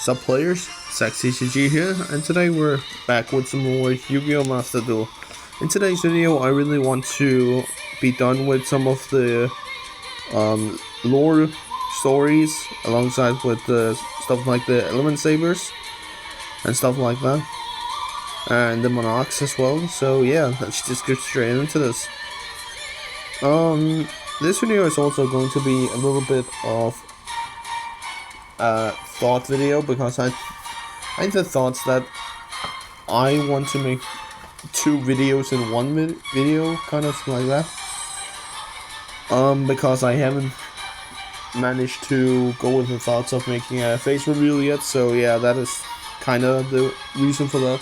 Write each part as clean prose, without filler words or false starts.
Sup players, SaxCCG here, and today we're back with some more Yu-Gi-Oh! Master Duel. In today's video, I really want to be done with some of the lore stories, alongside with the stuff like the Element Sabers and stuff like that, and the Monarchs as well. So yeah, let's just get straight into this. This video is also going to be a little bit of thought video, because I had the thoughts that I want to make two videos in one video, kind of like that. Because I haven't managed to go with the thoughts of making a face reveal yet, so yeah, that is kind of the reason for that.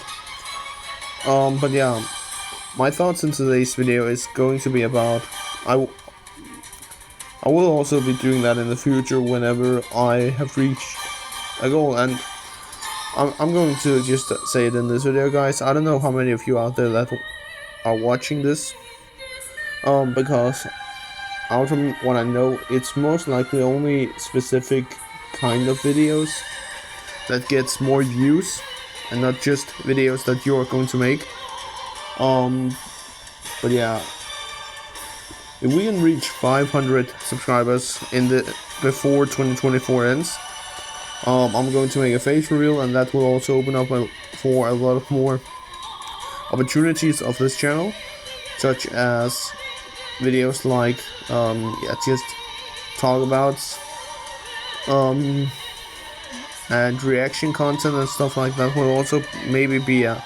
But yeah, my thoughts in today's video is going to be about I will also be doing that in the future whenever I have reached a goal, and I'm going to just say it in this video, guys. I don't know how many of you out there that are watching this, because out from what I know, it's most likely only specific kind of videos that gets more views, and not just videos that you're going to make. But yeah, if we can reach 500 subscribers before 2024 ends, I'm going to make a face reveal, and that will also open up for a lot of more opportunities of this channel, such as videos like just talk abouts, and reaction content and stuff like that will also maybe be a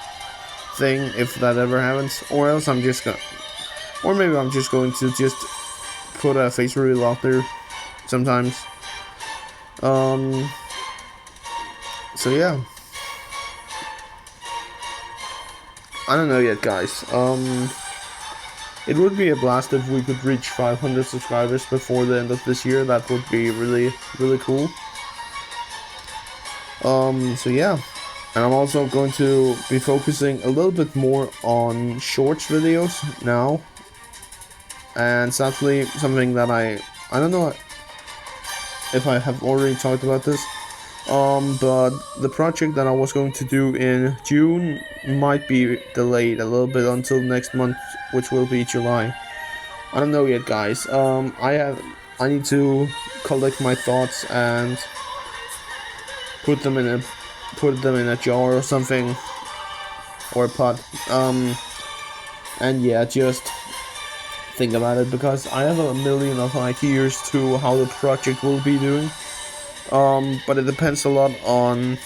thing if that ever happens, or else maybe I'm just going to just put a face reveal out there sometimes. So yeah, I don't know yet, guys. It would be a blast if we could reach 500 subscribers before the end of this year. That would be really, really cool. So yeah, and I'm also going to be focusing a little bit more on shorts videos now. And sadly, something that I don't know if I have already talked about this, but the project that I was going to do in June might be delayed a little bit until next month, which will be July. I don't know yet, guys. I need to collect my thoughts and put them in a jar or something, or a pot. And yeah, just think about it, because I have a million of ideas to how the project will be doing. But it depends a lot on,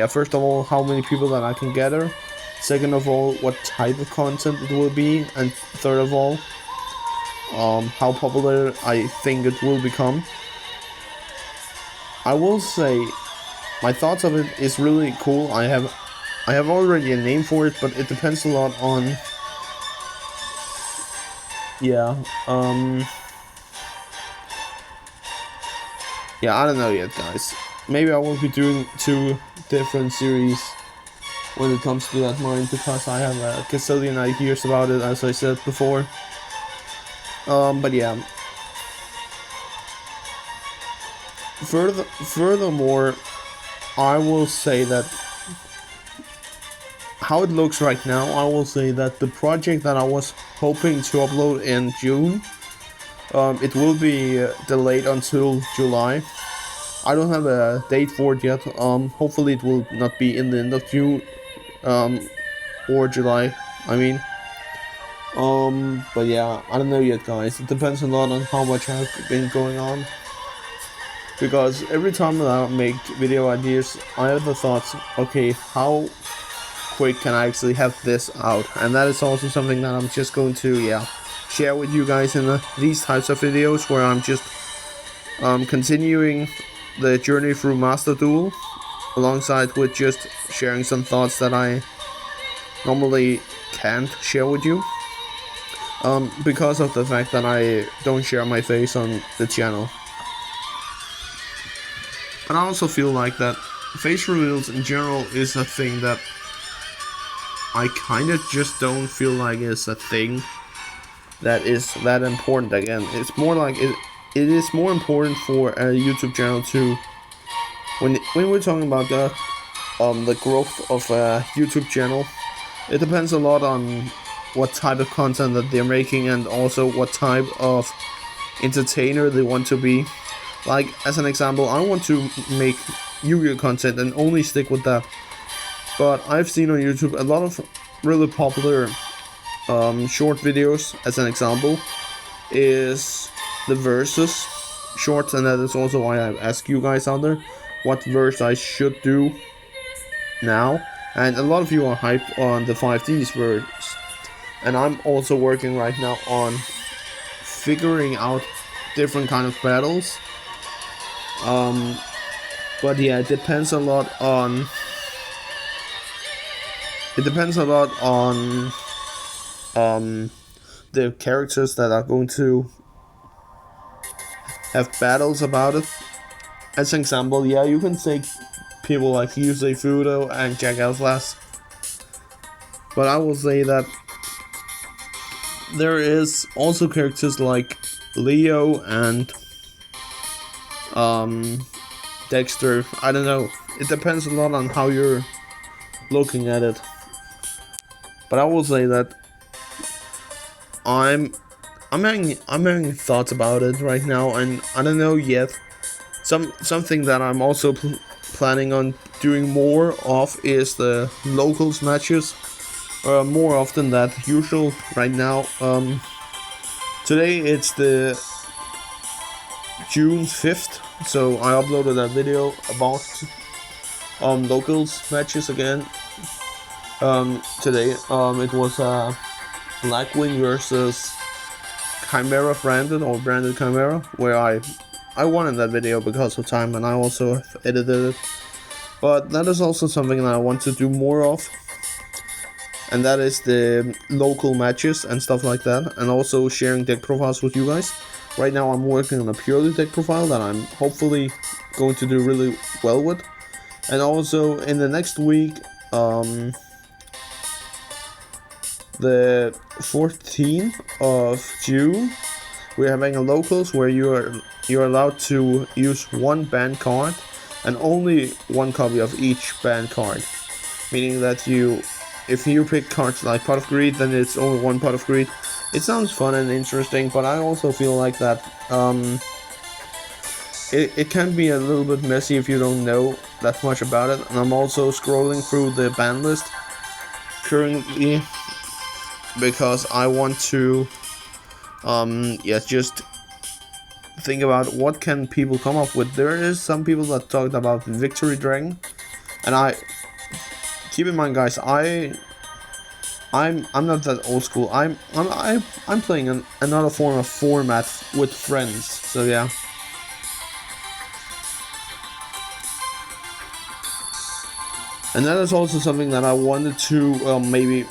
first of all, how many people that I can gather. Second of all, what type of content it will be. And third of all, how popular I think it will become. I will say, my thoughts of it is really cool. I have already a name for it, but it depends a lot on, I don't know yet, guys. Maybe I will be doing two different series when it comes to that mine, because I have a gazillion ideas about it, as I said before. But yeah. Furthermore, I will say that how it looks right now, I will say that the project that I was hoping to upload in June, it will be delayed until July. I don't have a date for it yet. Hopefully it will not be in the end of June, or July, I mean. But yeah, I don't know yet, guys. It depends a lot on how much has been going on. Because every time that I make video ideas, I have the thoughts, okay, how quick can I actually have this out? And that is also something that I'm just going to, share with you guys in these types of videos, where I'm just continuing the journey through Master Duel, alongside with just sharing some thoughts that I normally can't share with you, because of the fact that I don't share my face on the channel. But I also feel like that face reveals in general is a thing that I kinda just don't feel like is a thing that is that important. Again, it's more like it is more important for a YouTube channel to when we're talking about the growth of a YouTube channel, it depends a lot on what type of content that they're making and also what type of entertainer they want to be. Like, as an example, I want to make Yu-Gi-Oh content and only stick with that. But I've seen on YouTube a lot of really popular short videos. As an example, is the versus shorts, and that is also why I ask you guys out there what verse I should do now. And a lot of you are hyped on the 5Ds verse, and I'm also working right now on figuring out different kind of battles. But yeah, it depends a lot on. It depends a lot on the characters that are going to have battles about it. As an example, yeah, you can take people like Yusei Fudo and Jack Elflas, but I will say that there is also characters like Leo and Dexter. I don't know. It depends a lot on how you're looking at it. But I will say that I'm having thoughts about it right now, and I don't know yet. Something that I'm also planning on doing more of is the locals matches, more often than usual right now. Today it's the June 5th, so I uploaded a video about locals matches again. Today it was Blackwing versus Chimera branded Chimera, where I won in that video because of time, and I also have edited it. But that is also something that I want to do more of, and that is the local matches and stuff like that, and also sharing deck profiles with you guys. Right now I'm working on a purely deck profile that I'm hopefully going to do really well with. And also in the next week, the 14th of June, we're having a locals where you're allowed to use one banned card and only one copy of each banned card. Meaning that if you pick cards like Pot of Greed, then it's only one Pot of Greed. It sounds fun and interesting, but I also feel like that it can be a little bit messy if you don't know that much about it. And I'm also scrolling through the ban list currently because I want to just think about what can people come up with. There is some people that talked about Victory Dragon, and I keep in mind, guys, I'm not that old school. I'm playing another form of format with friends. So yeah. And that is also something that I wanted to maybe.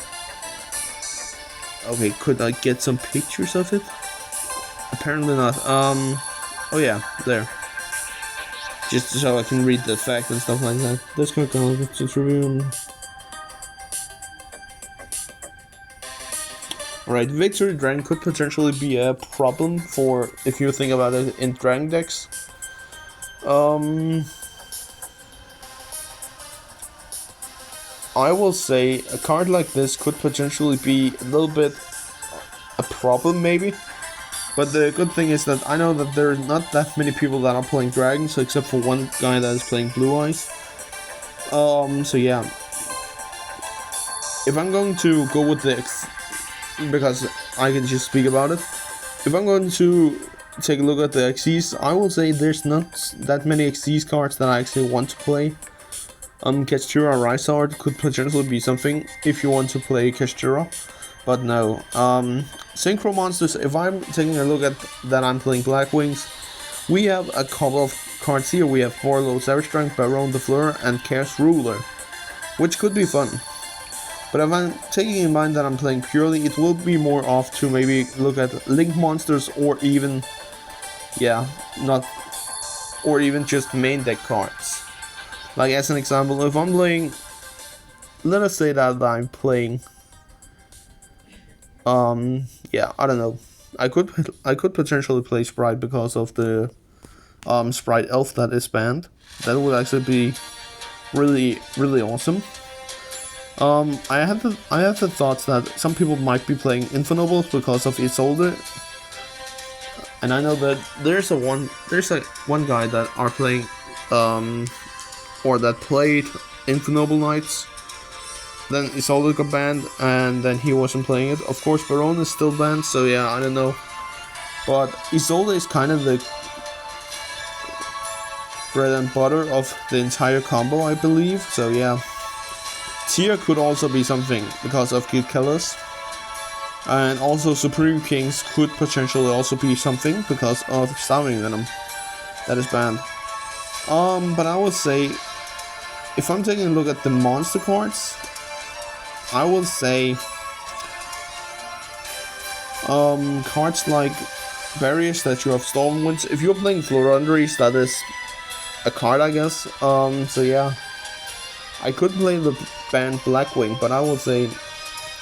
Okay, could I get some pictures of it? Apparently not. Oh yeah, there. Just so I can read the fact and stuff like that. Let's click on it. Let's review. Alright, Victory Dragon could potentially be a problem for if you think about it in Dragon decks. I will say a card like this could potentially be a little bit a problem maybe. But the good thing is that I know that there's not that many people that are playing dragons, except for one guy that is playing Blue Eyes. So yeah. If I'm going to go with the because I can just speak about it. If I'm going to take a look at the Xyz, I will say there's not that many Xyz cards that I actually want to play. Kastura Rysard could potentially be something if you want to play Kastura, but no. Synchro Monsters, if I'm taking a look at that I'm playing Blackwings, we have a couple of cards here. We have Forlo, Savage Strength, Baron de Fleur, and Chaos Ruler, which could be fun. But if I'm taking in mind that I'm playing purely, it will be more off to maybe look at Link Monsters or even, or even just main deck cards. Like as an example, if I'm playing, let us say that I'm playing, I don't know. I could potentially play Sprite because of the sprite elf that is banned. That would actually be really, really awesome. I have the thoughts that some people might be playing Infinable because of Isolde, and I know that there's one guy that are playing, or that played Infinable Knights. Then Isolde got banned, and then he wasn't playing it. Of course, Baron is still banned, so yeah, I don't know. But Isolde is kind of the bread and butter of the entire combo, I believe. So yeah. Tier could also be something because of Kid Killers. And also Supreme Kings could potentially also be something because of Starving Venom that is banned. But I would say, if I'm taking a look at the monster cards, I will say cards like Barriers that you have Stormwinds. If you're playing Florundaries, that is a card, I guess. So yeah, I could play the banned Blackwing, but I will say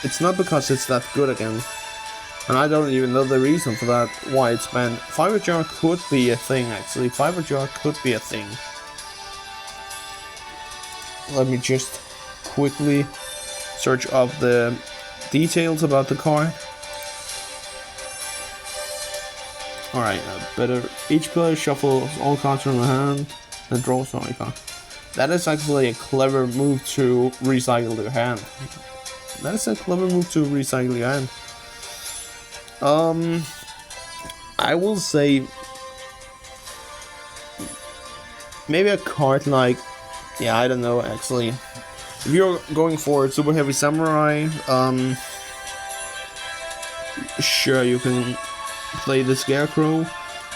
it's not because it's that good again. And I don't even know the reason for that, why it's banned. Fiber Jar could be a thing, actually. Fiber Jar could be a thing. Let me just quickly search up the details about the card. Alright, better. Each player shuffles all cards from the hand and draws one card. That is actually a clever move to recycle your hand. That is a clever move to recycle your hand. I will say maybe a card like, yeah, I don't know actually. If you're going for Super Heavy Samurai, sure, you can play the Scarecrow.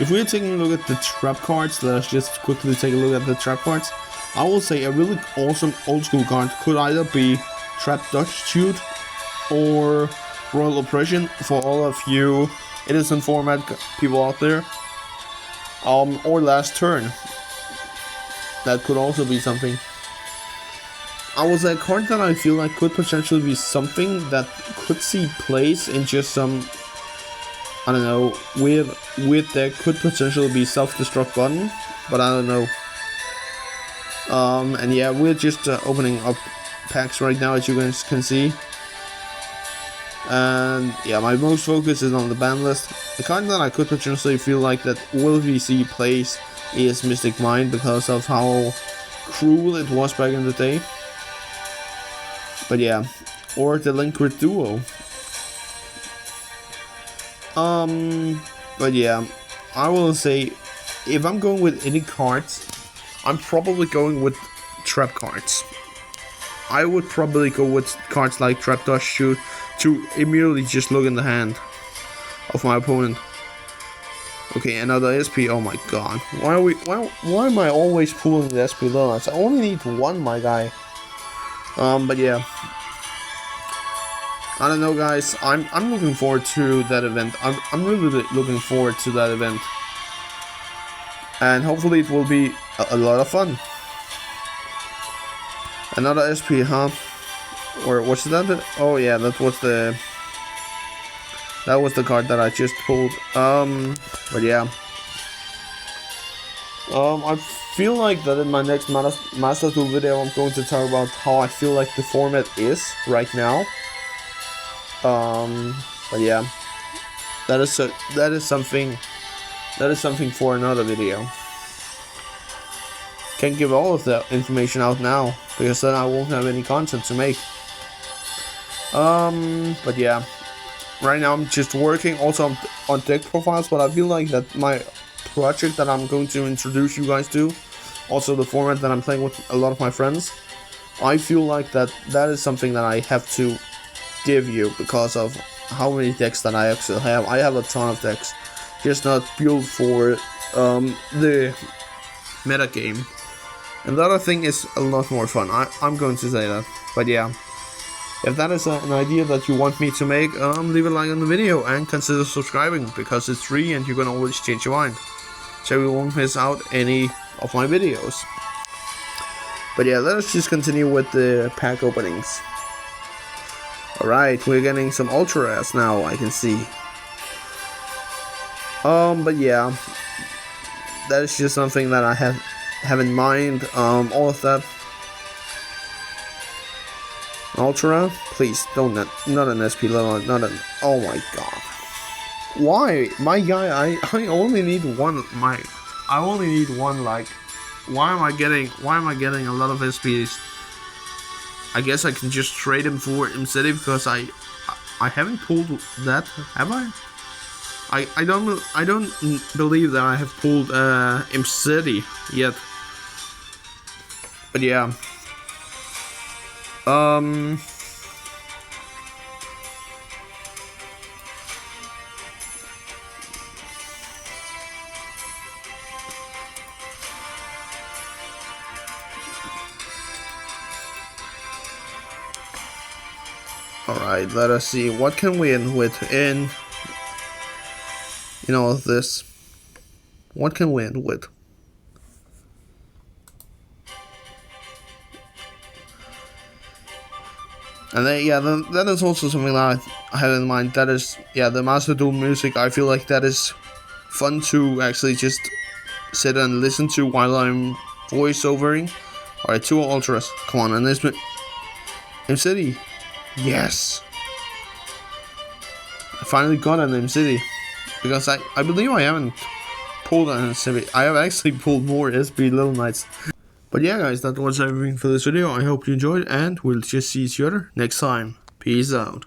If we're taking a look at the trap cards, let's just quickly take a look at the trap cards. I will say a really awesome old school card could either be Trap Dodge Shoot or Royal Oppression for all of you innocent format people out there. Or Last Turn. That could also be something. I will say a card that I feel like could potentially be something that could see plays in just some, I don't know, weird deck could potentially be Self-Destruct Button, but I don't know. And yeah, we're just opening up packs right now, as you guys can see. And yeah, my most focus is on the ban list. The card that I could potentially feel like that will VC plays is Mystic Mind because of how cruel it was back in the day. But yeah, or the Linkrit Duo. But yeah, I will say if I'm going with any cards, I'm probably going with trap cards. I would probably go with cards like Trap Dodge Shoot to immediately just look in the hand of my opponent. Okay, another SP. Oh my god, why am I always pulling the SP loans? I only need one, my guy. But yeah, I don't know, guys. I'm looking forward to that event. I'm really looking forward to that event, and hopefully it will be a lot of fun. Another SP, huh? Or what's that? Oh yeah, that was the card that I just pulled. But yeah. I feel like that in my next Master Duel video I'm going to talk about how I feel like the format is right now. But yeah. That is something for another video. Can't give all of that information out now, because then I won't have any content to make. But yeah. Right now I'm just working also on deck profiles, but I feel like that my project that I'm going to introduce you guys to, also the format that I'm playing with a lot of my friends, I feel like that is something that I have to give you because of how many decks that I actually have. I have a ton of decks, just not built for the meta game. And the other thing is a lot more fun. I'm going to say that. But yeah, if that is an idea that you want me to make, leave a like on the video and consider subscribing, because it's free and you can always change your mind, so you won't miss out any of my videos. But yeah, let us just continue with the pack openings. Alright, we're getting some Ultra Rares now, I can see. But yeah, that is just something that I have in mind. All of that. Ultra, please don't not an SP level, not an. Oh my god. Why, my guy? I only need one. I only need one. Like, why am I getting a lot of SPs? I guess I can just trade him for City because I haven't pulled that, have I? I don't believe that I have pulled City yet. But yeah. Alright, let us see what can we end with in this. What can we end with? And then, yeah, that is also something that I had in mind. That is, yeah, the Master Duel music. I feel like that is fun to actually just sit and listen to while I'm voiceovering. Alright, 2 Ultras. Come on, and this M-City. Yes! I finally got an M-City. Because I believe I haven't pulled an M-City. I have actually pulled more SP Little Knights. But yeah, guys, that was everything for this video. I hope you enjoyed, and we'll just see each other next time. Peace out.